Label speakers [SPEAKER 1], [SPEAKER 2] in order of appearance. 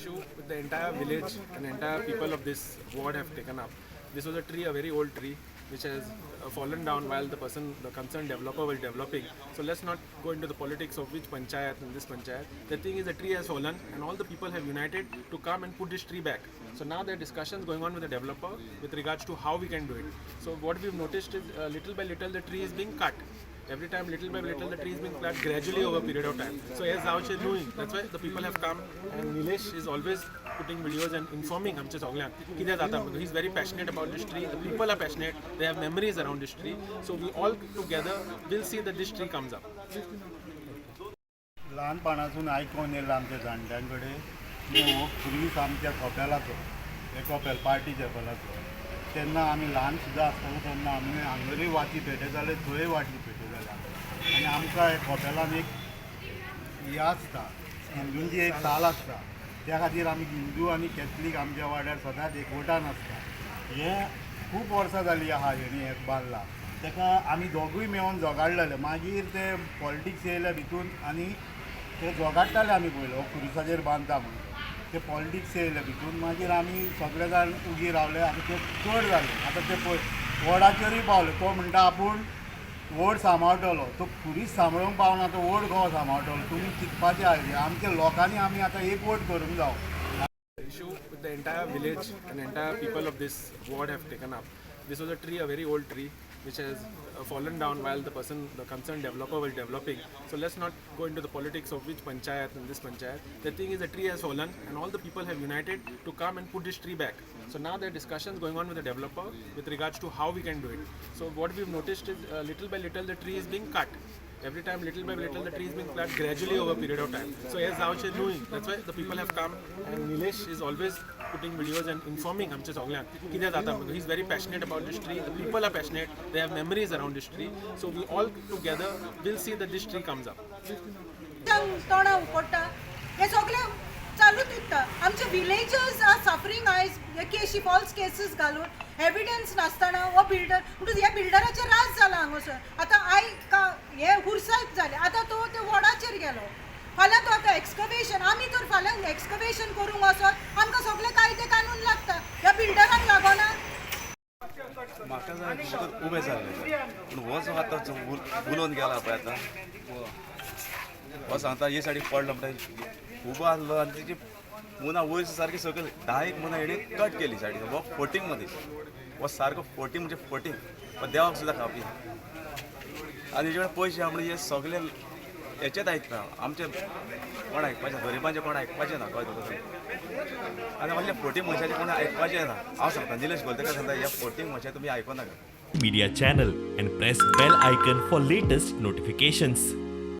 [SPEAKER 1] issue with the entire village and entire people of this ward have taken up. This was a tree, a very old tree, which has fallen down while the concerned developer was developing. So let's not go into the politics of which panchayat and this panchayat. The thing is, the tree has fallen, and all the people have united to come and put this tree back. So now there are discussions going on with the developer with regards to how we can do it. So what we've noticed is, little by little, the tree is being cut. Every time, little by little, the tree is being cut gradually over a period of time. So as Zawche is doing, that's why the people have come, and Nilesh is always putting videos and informing आमचे सगळ्यांक कितें जाता म्हणून. He is very passionate about this tree. The people are passionate. They have memories around this tree. So we all together will see that this tree comes up.
[SPEAKER 2] ल्हानपणासून आयकून येयला आमच्या जाणट्यांकडे हो पुर्वीच आमच्या कपेलाचो हे कपेल पार्टी चॅपलाचो तेन्ना आमी ल्हान सुद्दां आसतना तेन्ना आमी हांगरूय वाती पेटे जाले थंय वाटी पेटे जाल्या आनी आमकां हे कपेलान एक हें आसता हिंदूंची एक साल आसता त्या खातीर आमी हिंदू आनी कॅथलीक आमच्या वाड्यार सदांच एकवटान आसता. हें खूब वर्सां जालीं आहा हेणी हें बांदलां ताका आमी दोगूय मेळोन झगडलेले. मागीर ते पॉलिटिक्स येयले भितून आनी ते झगडटाले आमी पयलो हो खुरिसाचेर बांदता म्हणून. ते पॉलिटिक्स येयले भितून मागीर आमी सगळे जाण उगी रावले आनी ते चड जाले. आतां ते पळय वोर्डाचेरूय पावले. तो म्हणटा आपूण वोर्ड सांबाळटलो. तो खुरीस सांबाळूंक पावना तो वोर्ड गोवा सांबाळटलो. तुमी चिंतपाचें आसलें आमच्या लोकांनी आमी आतां एक वोट करूंक जावो.
[SPEAKER 1] Issue with the entire village and entire people of this ward have taken up. This was a tree, a very old tree, which has fallen down while the concerned developer was developing. So let's not go into the politics of which panchayat and this panchayat. The thing is, the tree has fallen, and all the people have united to come and put this tree back. So now there are discussions going on with the developer with regards to how we can do it. So what we've noticed is, little by little, the tree is being cut. Every time, little by little, the tree is being cut gradually over a period of time. So as Zawche is doing, that's why the people have come, and Nilesh is always putting videos and informing आमचे सगळ्यांक कितें जाता म्हणून. He is very passionate about this tree. The people are passionate. They have memories around this tree. So we all together will see that this tree comes up.
[SPEAKER 3] तोंडां उपडटा हे सगळे चालूच उरता. आमचे विलेजर्स आर सफरींग आयज हे केसी false cases घालून evidence नासतना हो बिल्डर म्हणून ह्या बिल्डराचेर राज जाला हांगासर. आतां हे हुर्साक जाले आतां तो ते वोर्डाचेर गेलो. फाल्यां तो आतां एक्सकवेशन आमी तर फाल्यां एक्सकवेशन करूंक वचत आमकां सगळे कायदे कानून लागता. ह्या बिल्डरांक लागोना.
[SPEAKER 4] म्हाका जाय उबे जाल्ले पूण हो जो आतां जो उलोवन गेला पळय आतां हो सांगता हे सायडीक पडलो म्हणटा उबो आसलो आनी तेजी मुनां वयर सारकी सकयल 10 मुनां हेणी कट केली सायडीन. हो फोटींग मदीं हो सारको फोटींग म्हणजे फोटींग हो देवाक सुद्दां खावपी. आनी हेजे पयशे आहा म्हणून हे सगळे हेचेच आयकता आमचे कोण आयकपाचें गरिबांचें कोण आयकपाचें ना कळ्ळें तुका. आनी असल्या फोटींग मनशाचें कोण आयकपाचें ना. हांव सांगता निलेश गोलतेकार सांगता ह्या फोटींग मनशाचें तुमी आयको नाका.
[SPEAKER 5] Media channel and press bell icon for latest notifications.